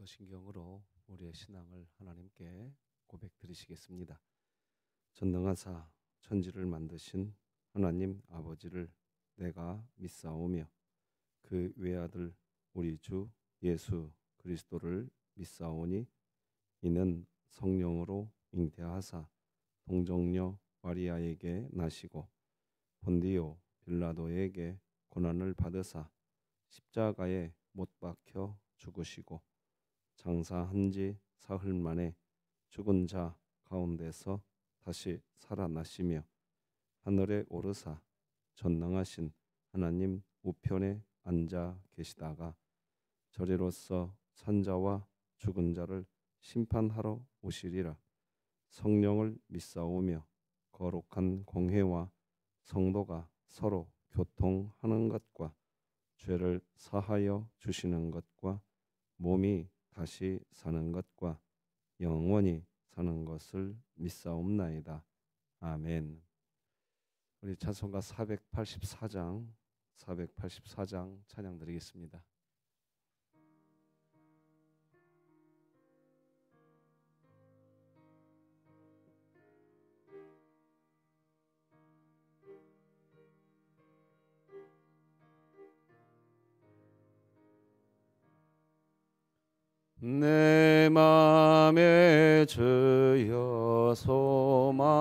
사도신경으로 우리의 신앙을 하나님께 고백드리시겠습니다. 전능하사 천지를 만드신 하나님 아버지를 내가 믿사오며 그 외아들 우리 주 예수 그리스도를 믿사오니 이는 성령으로 잉태하사 동정녀 마리아에게 나시고 본디오 빌라도에게 고난을 받으사 십자가에 못 박혀 죽으시고 장사한 지 사흘 만에 죽은 자 가운데서 다시 살아나시며 하늘에 오르사 전능하신 하나님 우편에 앉아 계시다가 저리로서 산자와 죽은 자를 심판하러 오시리라. 성령을 믿사오며 거룩한 공회와 성도가 서로 교통하는 것과 죄를 사하여 주시는 것과 몸이 다시 사는 것과 영원히 사는 것을 믿사옵나이다. 아멘. 우리 찬송가 484장 찬양 드리겠습니다. 내 맘에 주여 소망되소서.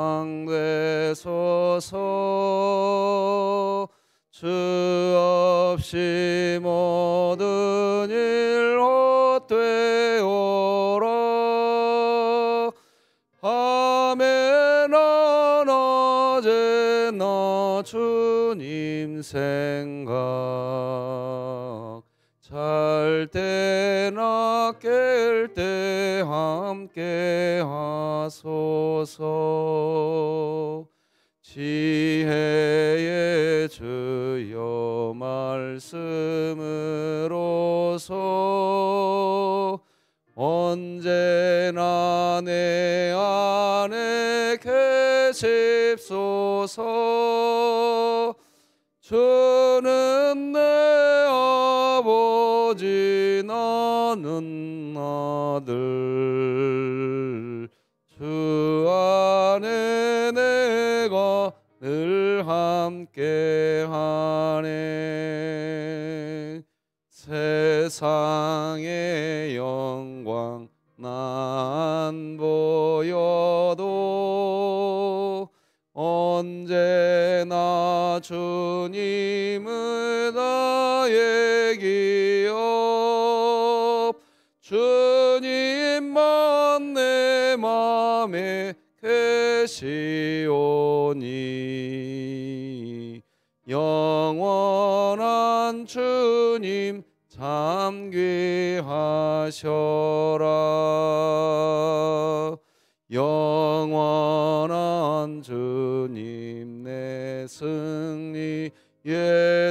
주 없이 모든 일 헛되오라. 아멘. 언제나 주님 생각 잘 때나 깰 때 함께 하소서. 지혜의 주여 말씀으로서 언제나 내 안에 계십소서. 주는 내 아버지 나는 아들. 주 안에 내가 늘 함께하네. 세상의 영광 난 보여도 언제나 주님은 나의 기업. 주님만 내 맘에 계시오니 영원한 주님 참 귀하셔라. 영원한 주님 내 승리의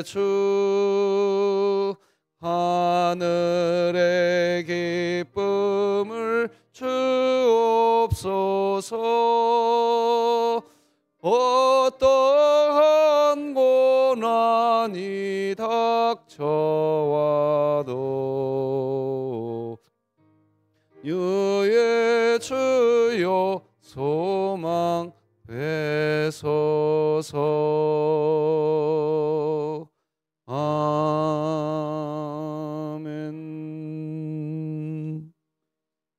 주. 하늘의 기쁨을 주옵소서. 어떠한 고난이 닥쳐와도 유의 주여 소망 되소서. 아멘.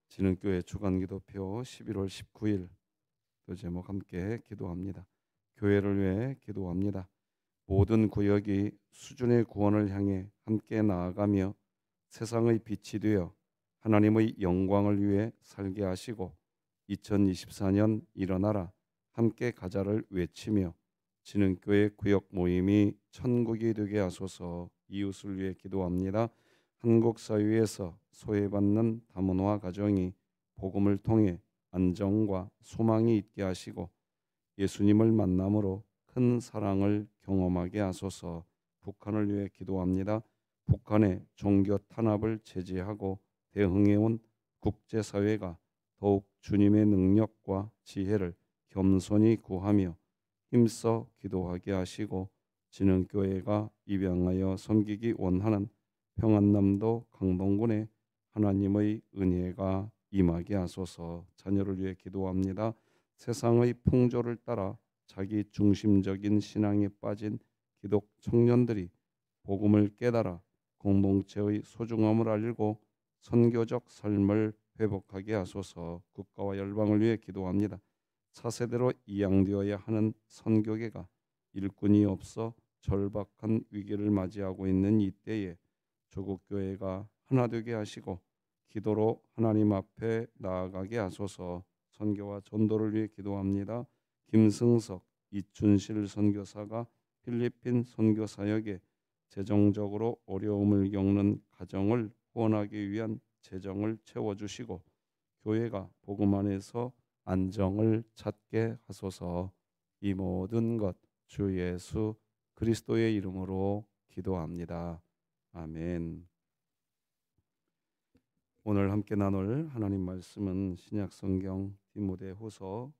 진흥교회 주간기도표 11월 19일 그 제목 함께 기도합니다. 교회를 위해 기도합니다. 모든 구역이 수준의 구원을 향해 함께 나아가며 세상의 빛이 되어 하나님의 영광을 위해 살게 하시고 2024년 일어나라 함께 가자를 외치며 진흥교회 구역 모임이 천국이 되게 하소서. 이웃을 위해 기도합니다. 한국 사회에서 소외받는 다문화 가정이 복음을 통해 안정과 소망이 있게 하시고 예수님을 만남으로 큰 사랑을 경험하게 하소서. 북한을 위해 기도합니다. 북한의 종교 탄압을 제지하고 대응해온 국제사회가 더욱 주님의 능력과 지혜를 겸손히 구하며 힘써 기도하게 하시고 진흥교회가 입양하여 섬기기 원하는 평안남도 강동군의 하나님의 은혜가 임하게 하소서. 자녀를 위해 기도합니다. 세상의 풍조를 따라 자기 중심적인 신앙에 빠진 기독 청년들이 복음을 깨달아 공동체의 소중함을 알고 선교적 삶을 회복하게 하소서. 국가와 열방을 위해 기도합니다. 차세대로 이양되어야 하는 선교계가 일꾼이 없어 절박한 위기를 맞이하고 있는 이때에 조국 교회가 하나 되게 하시고 기도로 하나님 앞에 나아가게 하소서. 선교와 전도를 위해 기도합니다. 김승석, 이춘실 선교사가 필리핀 선교 사역에 재정적으로 어려움을 겪는 가정을 후원하기 위한 재정을 채워주시고 교회가 복음 안에서 안정을 찾게 하소서. 이 모든 것 주 예수 그리스도의 이름으로 기도합니다. 아멘. 오늘 함께 나눌 하나님 말씀은 신약 성경 디모데후서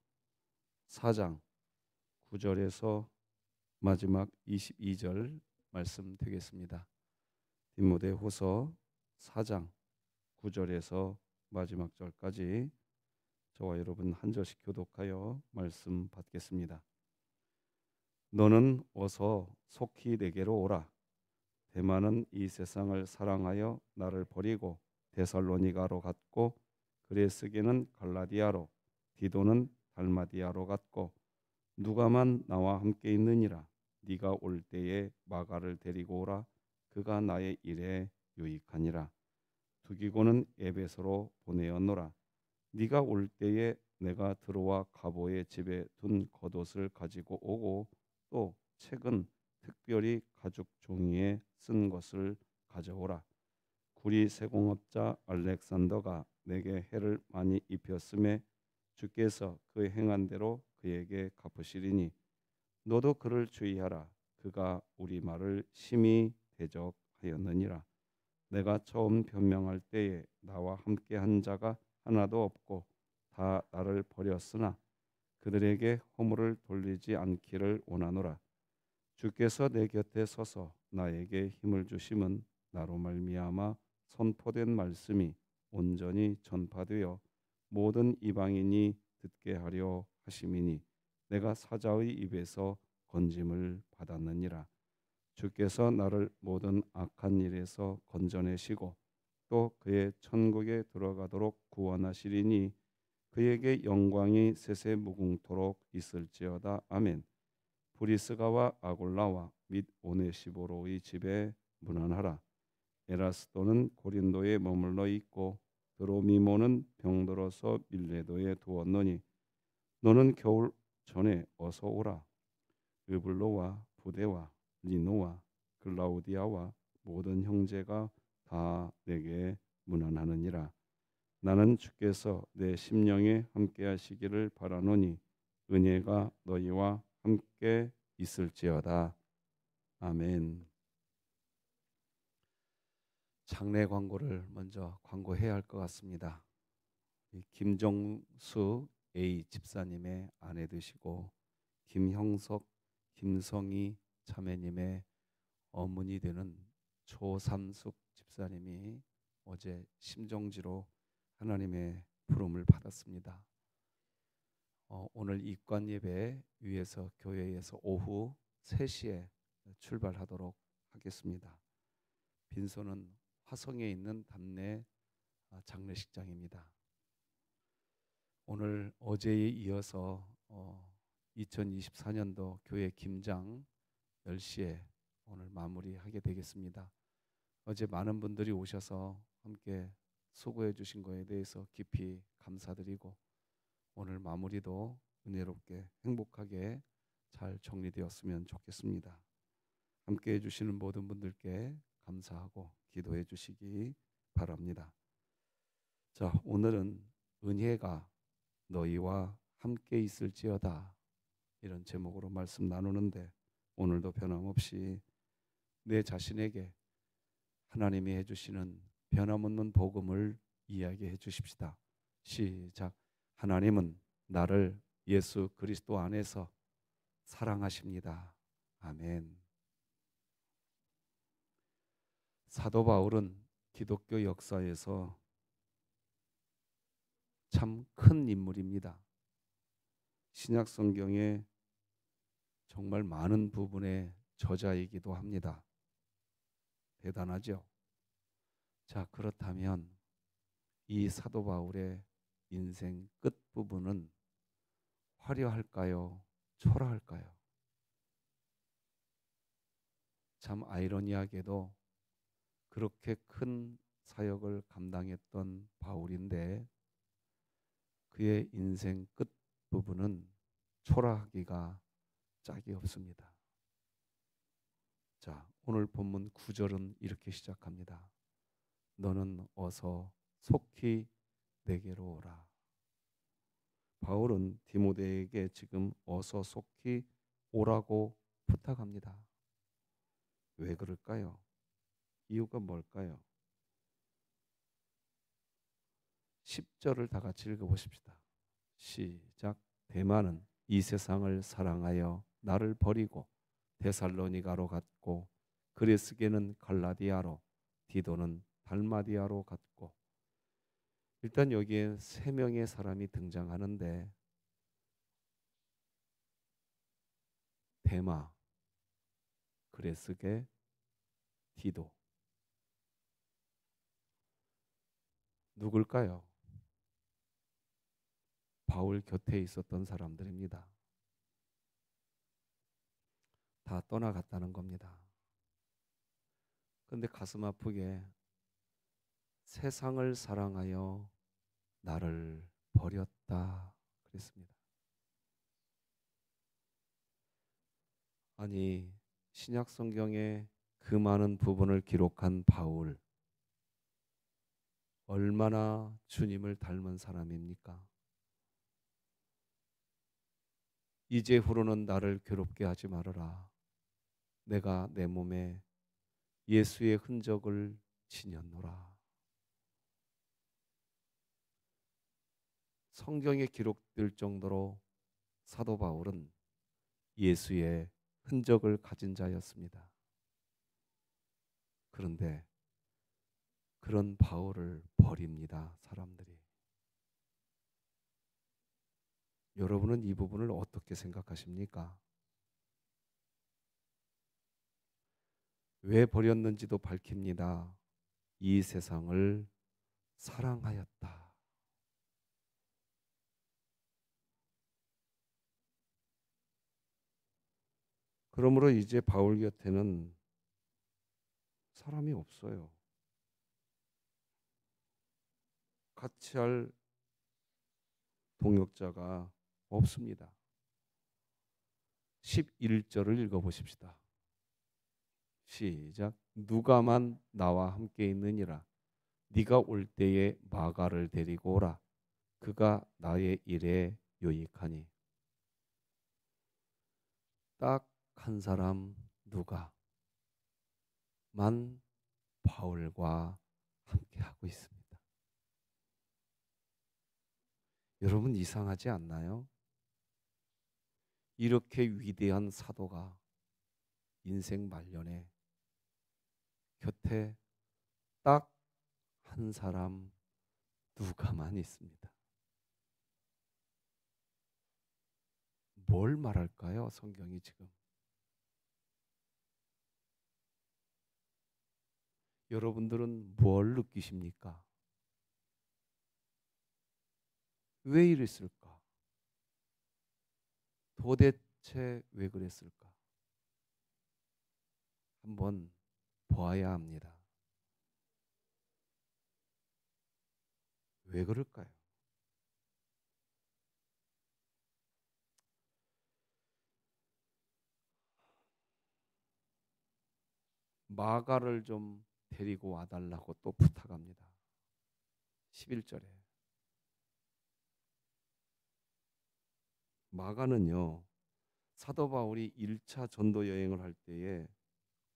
4장 9절에서 마지막 22절 말씀 되겠습니다. 디모데후서 4장 9절에서 마지막 절까지 저와 여러분 한 절씩 교독하여 말씀 받겠습니다. 너는 어서 속히 내게로 오라. 데마는 이 세상을 사랑하여 나를 버리고 데살로니가로 갔고, 그레스게는 갈라디아로, 디도는 달마디아로 갔고, 누가만 나와 함께 있느니라. 네가 올 때에 마가를 데리고 오라. 그가 나의 일에 유익하니라. 두기고는 에베소로 보내었노라. 네가 올 때에 내가 들어와 가보의 집에 둔 겉옷을 가지고 오고, 또 책은 특별히 가죽 종이에 쓴 것을 가져오라. 구리 세공업자 알렉산더가 내게 해를 많이 입혔음에 주께서 그 행한 대로 그에게 갚으시리니 너도 그를 주의하라. 그가 우리 말을 심히 대적하였느니라. 내가 처음 변명할 때에 나와 함께 한 자가 하나도 없고 다 나를 버렸으나 그들에게 허물을 돌리지 않기를 원하노라. 주께서 내 곁에 서서 나에게 힘을 주심은 나로 말미암아 선포된 말씀이 온전히 전파되어 모든 이방인이 듣게 하려 하심이니 내가 사자의 입에서 건짐을 받았느니라. 주께서 나를 모든 악한 일에서 건져내시고 또 그의 천국에 들어가도록 구원하시리니 그에게 영광이 세세 무궁토록 있을지어다. 아멘. 브리스가와 아골라와 및 오네시보로의 집에 문안하라. 에라스도는 고린도에 머물러 있고 드로미모는 병들어서 밀레도에 두었노니 너는 겨울 전에 어서 오라. 으블로와 부데와 리노와 글라우디아와 모든 형제가 다 내게 문안하느니라. 나는 주께서 내 심령에 함께 하시기를 바라노니 은혜가 너희와 함께 있을지어다. 아멘. 장례 광고를 먼저 광고해야 할 것 같습니다. 김정수 A 집사님의 아내 되시고 김형석, 김성희 자매님의 어머니 되는 조삼숙 집사님이 어제 심정지로 하나님의 부름을 받았습니다. 오늘 입관 예배 위에서 교회에서 오후 3시에 출발하도록 하겠습니다. 빈소는 화성에 있는 담내 장례식장입니다. 오늘 어제에 이어서 2024년도 교회 김장 10시에 오늘 마무리하게 되겠습니다. 어제 많은 분들이 오셔서 함께 수고해 주신 것에 대해서 깊이 감사드리고 오늘 마무리도 은혜롭게 행복하게 잘 정리되었으면 좋겠습니다. 함께 해주시는 모든 분들께 감사하고 기도해 주시기 바랍니다. 자, 오늘은 은혜가 너희와 함께 있을지어다 이런 제목으로 말씀 나누는데 오늘도 변함없이 내 자신에게 하나님이 해주시는 변함없는 복음을 이야기해 주십시다. 시작. 하나님은 나를 예수 그리스도 안에서 사랑하십니다. 아멘. 사도 바울은 기독교 역사에서 참 큰 인물입니다. 신약 성경의 정말 많은 부분의 저자이기도 합니다. 대단하죠? 자, 그렇다면 이 사도 바울의 인생 끝부분은 화려할까요? 초라할까요? 참 아이러니하게도 그렇게 큰 사역을 감당했던 바울인데 그의 인생 끝부분은 초라하기가 짝이 없습니다. 자, 오늘 본문 9절은 이렇게 시작합니다. 너는 어서 속히 내게로 오라. 바울은 디모데에게 지금 어서 속히 오라고 부탁합니다. 왜 그럴까요? 이유가 뭘까요? 10절을 다 같이 읽어보십시다. 시작. 데마는 이 세상을 사랑하여 나를 버리고 데살로니가로 갔고 그레스게는 갈라디아로 디도는 달마디아로 갔고. 일단 여기에 세 명의 사람이 등장하는데 데마, 그레스게, 디도. 누굴까요? 바울 곁에 있었던 사람들입니다. 다 떠나갔다는 겁니다. 그런데 가슴 아프게 세상을 사랑하여 나를 버렸다 그랬습니다. 아니, 신약 성경의 그 많은 부분을 기록한 바울, 얼마나 주님을 닮은 사람입니까? 이제후로는 나를 괴롭게 하지 말아라. 내가 내 몸에 예수의 흔적을 지녔노라. 성경에 기록될 정도로 사도 바울은 예수의 흔적을 가진 자였습니다. 그런데 그런 바울을 버립니다, 사람들이. 여러분은 이 부분을 어떻게 생각하십니까? 왜 버렸는지도 밝힙니다. 이 세상을 사랑하였다. 그러므로 이제 바울 곁에는 사람이 없어요. 같이 할 동역자가 없습니다. 11절을 읽어보십시다. 시작. 누가만 나와 함께 있느니라. 네가 올 때에 마가를 데리고 오라. 그가 나의 일에 유익하니. 딱 한 사람 누가만 바울과 함께 하고 있습니다. 여러분 이상하지 않나요? 이렇게 위대한 사도가 인생 말년에 곁에 딱 한 사람 누가만 있습니다. 뭘 말할까요? 성경이 지금. 여러분들은 뭘 느끼십니까? 왜 이랬을까? 도대체 왜 그랬을까? 한번 보아야 합니다. 왜 그럴까요? 마가를 좀 데리고 와달라고 또 부탁합니다. 11절에. 마가는요, 사도 바울이 1차 전도 여행을 할 때에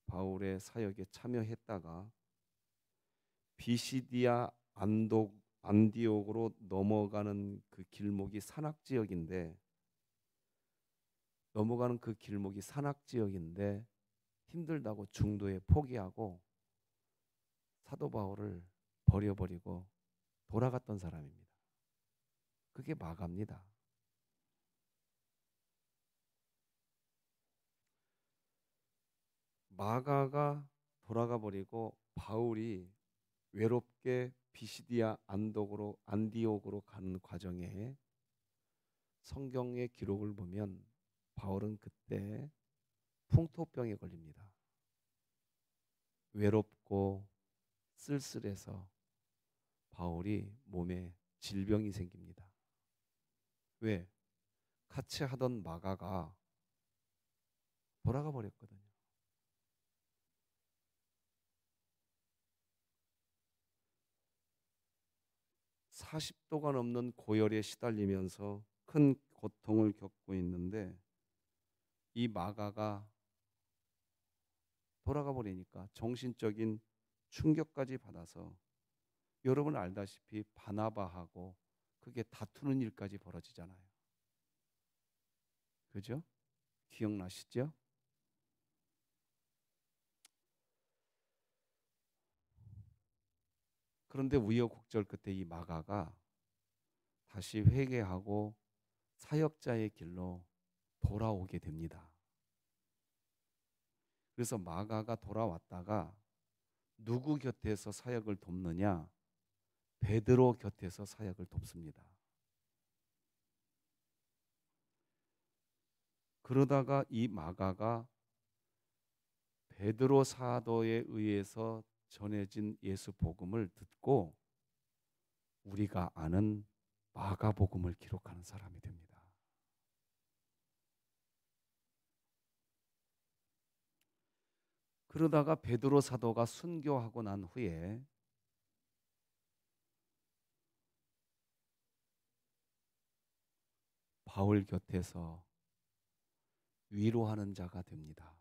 바울의 사역에 참여했다가 비시디아 안디옥으로 넘어가는 그 길목이 산악 지역인데 힘들다고 중도에 포기하고 사도 바울을 버려버리고 돌아갔던 사람입니다. 그게 마가입니다. 마가가 돌아가 버리고 바울이 외롭게 비시디아 안디옥으로 가는 과정에 성경의 기록을 보면 바울은 그때 풍토병에 걸립니다. 외롭고 쓸쓸해서 바울이 몸에 질병이 생깁니다. 왜? 같이 하던 마가가 돌아가 버렸거든요. 40도가 넘는 고열에 시달리면서 큰 고통을 겪고 있는데 이 마가가 돌아가 버리니까 정신적인 충격까지 받아서 여러분 알다시피 바나바하고 그게 다투는 일까지 벌어지잖아요. 그죠? 기억나시죠? 그런데 우여곡절 끝에 이 마가가 다시 회개하고 사역자의 길로 돌아오게 됩니다. 그래서 마가가 돌아왔다가 누구 곁에서 사역을 돕느냐? 베드로 곁에서 사역을 돕습니다. 그러다가 이 마가가 베드로 사도에 의해서 전해진 예수 복음을 듣고 우리가 아는 마가복음을 기록하는 사람이 됩니다. 그러다가 베드로 사도가 순교하고 난 후에 바울 곁에서 위로하는 자가 됩니다.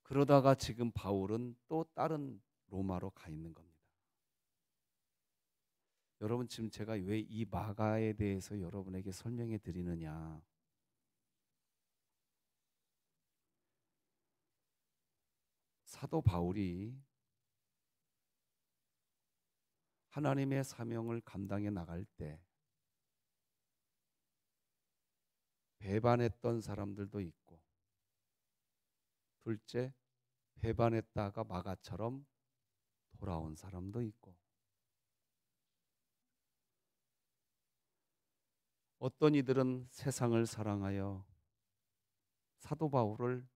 그러다가 지금 바울은 또 다른 로마로 가 있는 겁니다. 여러분 지금 제가 왜 이 마가에 대해서 여러분에게 설명해 드리느냐? 사도 바울이 하나님의 사명을 감당해 나갈 때 배반했던 사람들도 있고, 둘째 배반했다가 마가처럼 돌아온 사람도 있고, 어떤 이들은 세상을 사랑하여 사도 바울을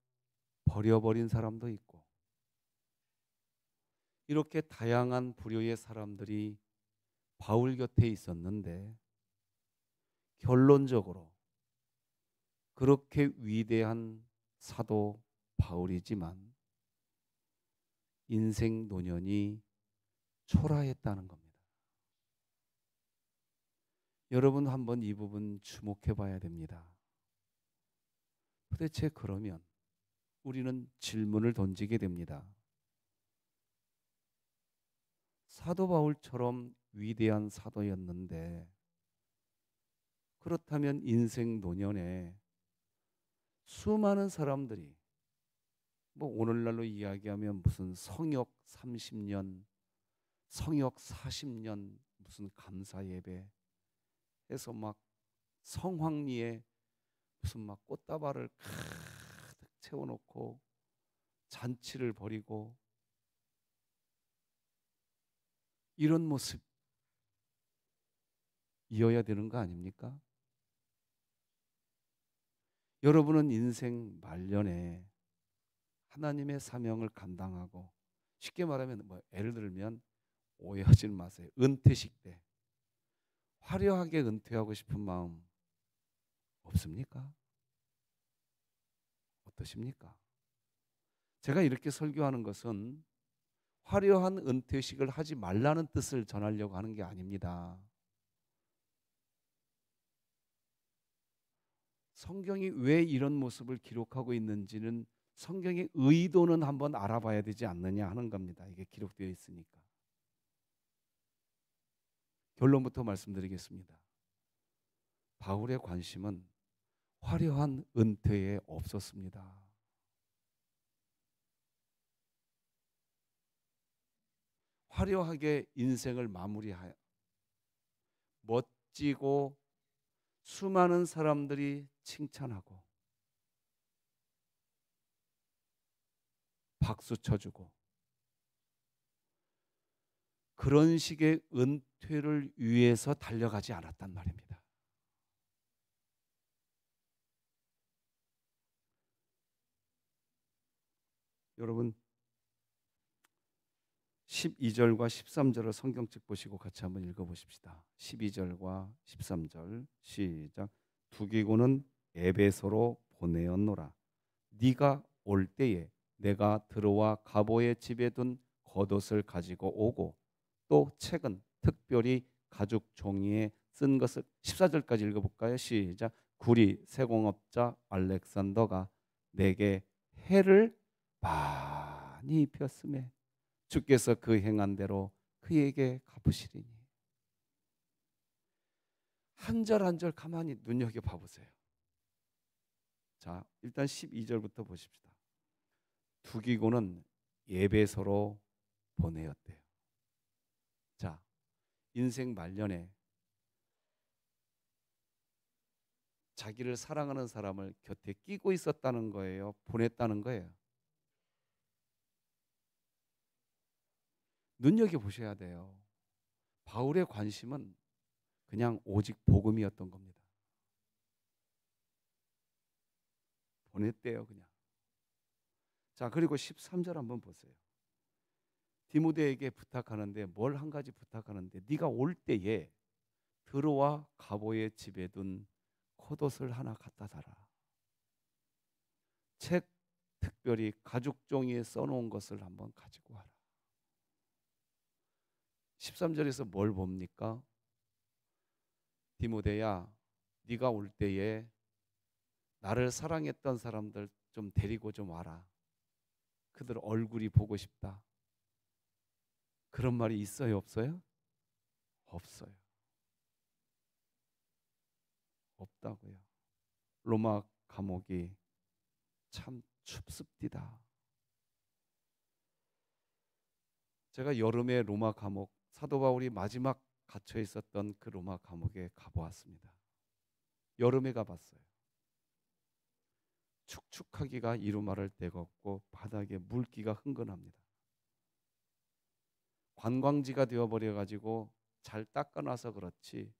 버려버린 사람도 있고, 이렇게 다양한 부류의 사람들이 바울 곁에 있었는데 결론적으로 그렇게 위대한 사도 바울이지만 인생 노년이 초라했다는 겁니다. 여러분 한번 이 부분 주목해 봐야 됩니다. 도대체 그러면 우리는 질문을 던지게 됩니다. 사도 바울처럼 위대한 사도였는데 그렇다면 인생 노년에 수많은 사람들이 뭐 오늘날로 이야기하면 무슨 성역 30년, 성역 40년 무슨 감사 예배 해서 막 성황리에 무슨 막 꽃다발을 가득 채워놓고 잔치를 벌이고 이런 모습 이어야 되는 거 아닙니까? 여러분은 인생 말년에 하나님의 사명을 감당하고 쉽게 말하면 뭐 예를 들면 오해하지 마세요. 은퇴식 때 화려하게 은퇴하고 싶은 마음 없습니까? 어떠십니까? 제가 이렇게 설교하는 것은 화려한 은퇴식을 하지 말라는 뜻을 전하려고 하는 게 아닙니다. 성경이 왜 이런 모습을 기록하고 있는지는 성경의 의도는 한번 알아봐야 되지 않느냐 하는 겁니다. 이게 기록되어 있으니까. 결론부터 말씀드리겠습니다. 바울의 관심은 화려한 은퇴에 없었습니다. 화려하게 인생을 마무리하여 멋지고 수많은 사람들이 칭찬하고 박수 쳐주고 그런 식의 은퇴를 위해서 달려가지 않았단 말입니다. 여러분 12절과 13절을 성경책 보시고 같이 한번 읽어보십시다. 12절과 13절 시작. 두기고는 에베소로 보내었노라. 네가 올 때에 내가 들어와 가보의 집에 둔 겉옷을 가지고 오고 또 책은 특별히 가죽 종이에 쓴 것을 14절까지 읽어볼까요? 시작. 구리 세공업자 알렉산더가 내게 해를 많이 입혔음에 주께서 그 행한 대로 그에게 갚으시리니. 한 절 한 절 가만히 눈여겨봐 보세요. 자, 일단 12절부터 보십시다. 두기고는 에베소로 보내었대요. 자, 인생 말년에 자기를 사랑하는 사람을 곁에 끼고 있었다는 거예요? 보냈다는 거예요? 눈여겨보셔야 돼요. 바울의 관심은 그냥 오직 복음이었던 겁니다. 보냈대요, 그냥. 자, 그리고 13절 한번 보세요. 디모데에게 부탁하는데 뭘 한 가지 부탁하는데 네가 올 때에 들어와 가보의 집에 둔 겉옷을 하나 갖다 달아. 책 특별히 가죽 종이에 써놓은 것을 한번 가지고 와라. 13절에서 뭘 봅니까? 디모데야, 네가 올 때에 나를 사랑했던 사람들 좀 데리고 좀 와라. 그들 얼굴이 보고 싶다. 그런 말이 있어요, 없어요? 없어요. 없다고요. 로마 감옥이 참 춥습디다. 제가 여름에 로마 감옥, 사도 바울이 마지막 갇혀 있었던 그 로마 감옥에 가보았습니다. 여름에 가봤어요. 축축하기가 이루 말할 데가 없고 바닥에 물기가 흥건합니다. 관광지가 되어버려 가지고 잘 닦아놔서 그렇지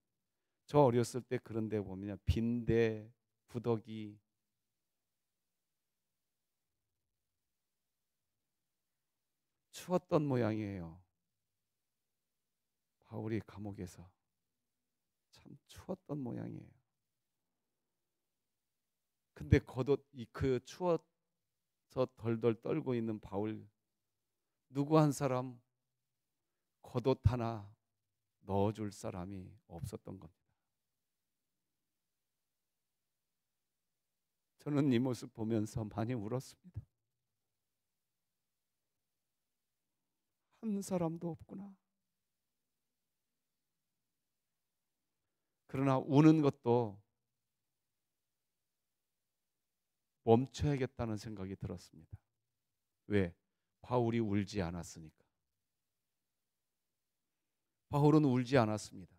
저 어렸을 때 그런 데 보면 빈대, 구더기, 추웠던 모양이에요. 바울이 감옥에서 참 추웠던 모양이에요. 근데 겉옷 그 추워서 덜덜 떨고 있는 바울 누구 한 사람 겉옷 하나 넣어줄 사람이 없었던 겁니다. 저는 이 모습 보면서 많이 울었습니다. 한 사람도 없구나. 그러나 우는 것도 멈춰야겠다는 생각이 들었습니다. 왜? 바울이 울지 않았으니까. 바울은 울지 않았습니다.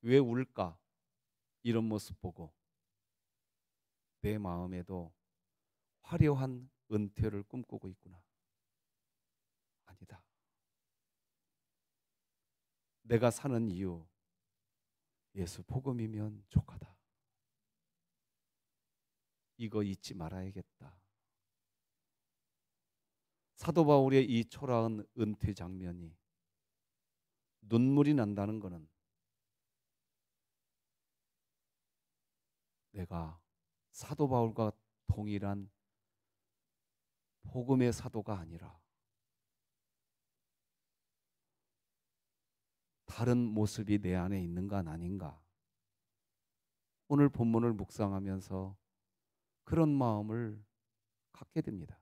왜 울까? 이런 모습 보고 내 마음에도 화려한 은퇴를 꿈꾸고 있구나. 아니다. 내가 사는 이유 예수 복음이면 족하다. 이거 잊지 말아야겠다. 사도 바울의 이 초라한 은퇴 장면이 눈물이 난다는 것은 내가 사도 바울과 동일한 복음의 사도가 아니라 다른 모습이 내 안에 있는 건 아닌가. 오늘 본문을 묵상하면서 그런 마음을 갖게 됩니다.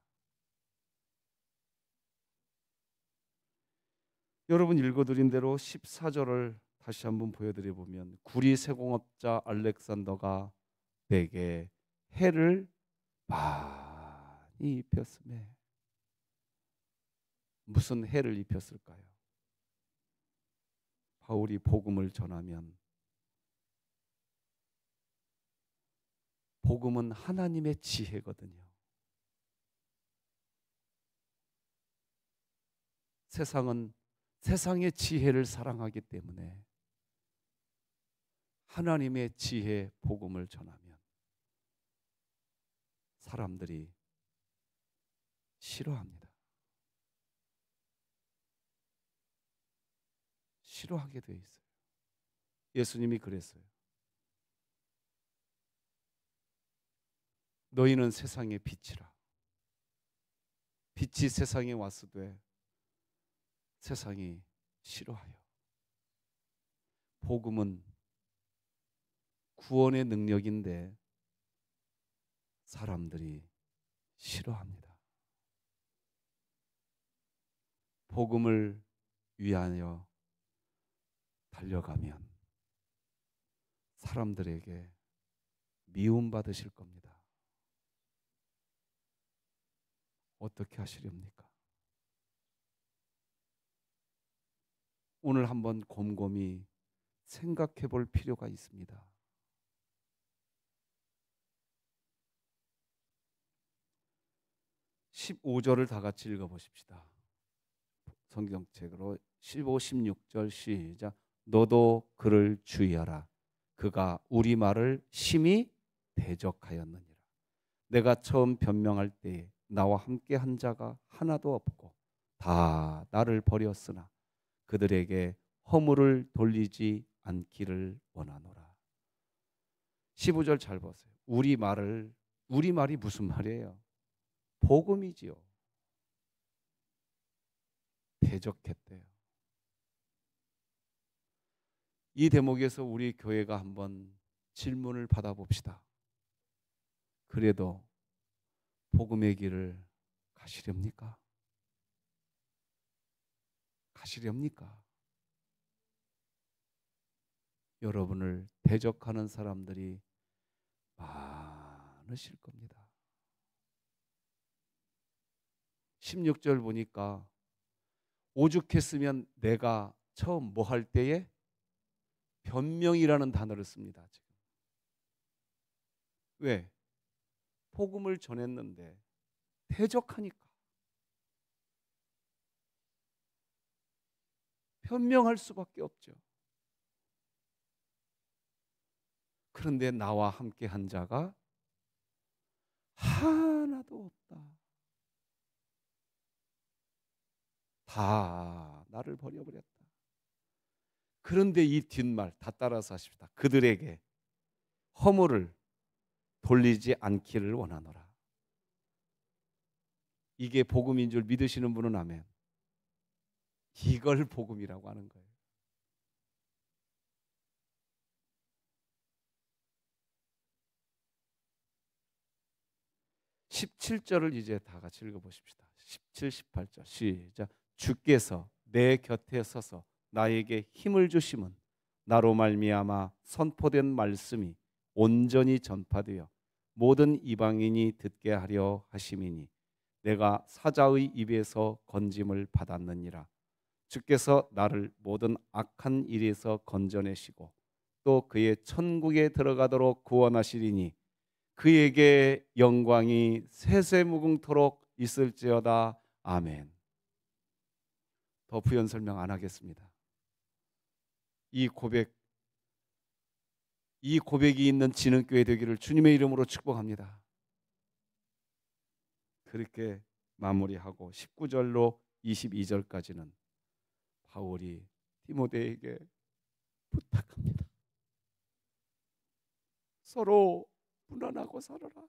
여러분 읽어드린 대로 14절을 다시 한번 보여드려 보면 구리 세공업자 알렉산더가 내게 해를 많이 입혔음에 무슨 해를 입혔을까요? 바울이 복음을 전하면, 복음은 하나님의 지혜거든요. 세상은 세상의 지혜를 사랑하기 때문에 하나님의 지혜 복음을 전하면 사람들이 싫어합니다. 싫어하게 돼 있어요. 예수님이 그랬어요. 너희는 세상의 빛이라. 빛이 세상에 왔으되 세상이 싫어하여. 복음은 구원의 능력인데 사람들이 싫어합니다. 복음을 위하여 달려가면 사람들에게 미움받으실 겁니다. 어떻게 하시렵니까? 오늘 한번 곰곰이 생각해 볼 필요가 있습니다. (15절을) 다 같이 읽어보십시다. 성경책으로 15, 16절 시작. 너도 그를 주의하라. 그가 우리 말을 심히 대적하였느니라. 내가 처음 변명할 때에 나와 함께 한 자가 하나도 없고 다 나를 버렸으나 그들에게 허물을 돌리지 않기를 원하노라. 15절 잘 보세요. 우리 말이 무슨 말이에요? 복음이지요. 대적했대요. 이 대목에서 우리 교회가 한번 질문을 받아봅시다. 그래도 복음의 길을 가시렵니까? 가시렵니까? 여러분을 대적하는 사람들이 많으실 겁니다. 16절 보니까 오죽했으면 내가 처음 뭐 할 때에 변명이라는 단어를 씁니다. 지금. 왜? 복음을 전했는데 대적하니까. 변명할 수밖에 없죠. 그런데 나와 함께 한 자가 하나도 없다. 다 나를 버려버렸다. 그런데 이 뒷말 다 따라서 하십시다. 그들에게 허물을 돌리지 않기를 원하노라. 이게 복음인 줄 믿으시는 분은 아멘. 이걸 복음이라고 하는 거예요. 17절을 이제 다 같이 읽어보십시다. 17, 18절 시작. 주께서 내 곁에 서서 나에게 힘을 주심은 나로 말미암아 선포된 말씀이 온전히 전파되어 모든 이방인이 듣게 하려 하심이니 내가 사자의 입에서 건짐을 받았느니라. 주께서 나를 모든 악한 일에서 건져내시고 또 그의 천국에 들어가도록 구원하시리니 그에게 영광이 세세무궁토록 있을지어다. 아멘. 더 부연 설명 안 하겠습니다. 이 고백이 있는 진흥교회 되기를 주님의 이름으로 축복합니다. 그렇게 마무리하고 19절로 22절까지는 바울이 디모데에게 부탁합니다. 서로 무난하고 살아라.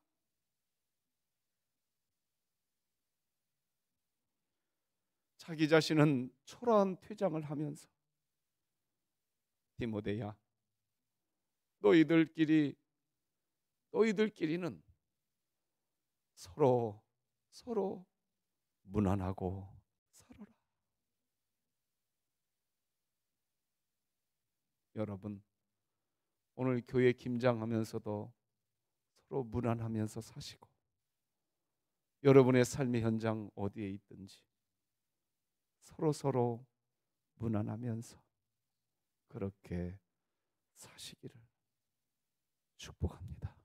자기 자신은 초라한 퇴장을 하면서 디모데야, 너희들끼리는 서로 무난하고 살아라. 여러분, 오늘 교회 김장하면서도 서로 무난하면서 사시고 여러분의 삶의 현장 어디에 있든지 서로 무난하면서 그렇게 사시기를 축복합니다.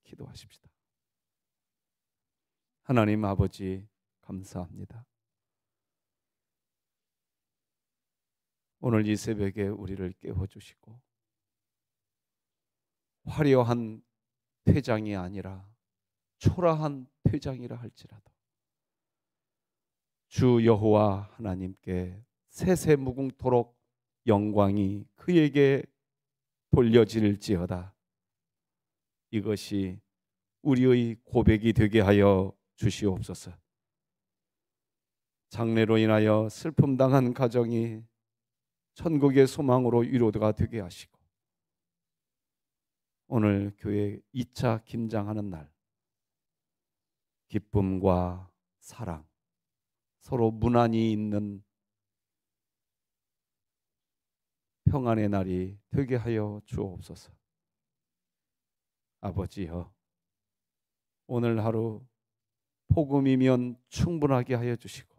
기도하십시다. 하나님 아버지 감사합니다. 오늘 이 새벽에 우리를 깨워주시고 화려한 퇴장이 아니라 초라한 퇴장이라 할지라도 주 여호와 하나님께 세세무궁토록 영광이 그에게 돌려질지어다. 이것이 우리의 고백이 되게 하여 주시옵소서. 장례로 인하여 슬픔 당한 가정이 천국의 소망으로 위로가 되게 하시고, 오늘 교회 2차 김장하는 날 기쁨과 사랑, 서로 무난히 있는 평안의 날이 되게 하여 주옵소서. 아버지여, 오늘 하루 복음이면 충분하게 하여 주시고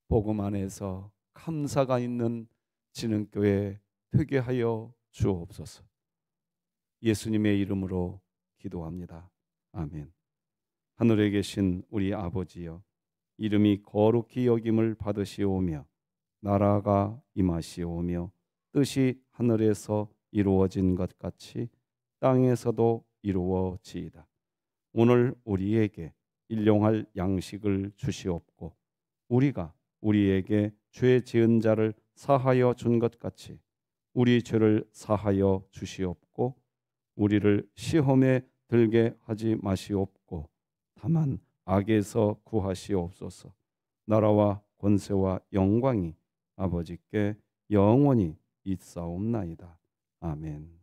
복음 안에서 감사가 있는 진흥교회 되게 하여 주옵소서. 예수님의 이름으로 기도합니다. 아멘. 하늘에 계신 우리 아버지여, 이름이 거룩히 여김을 받으시오며 나라가 임하시오며 뜻이 하늘에서 이루어진 것 같이 땅에서도 이루어지이다. 오늘 우리에게 일용할 양식을 주시옵고 우리가 우리에게 죄 지은 자를 사하여 준 것 같이 우리 죄를 사하여 주시옵고 우리를 시험에 들게 하지 마시옵고 다만 악에서 구하시옵소서. 나라와 권세와 영광이 아버지께 영원히 있사옵나이다. 아멘.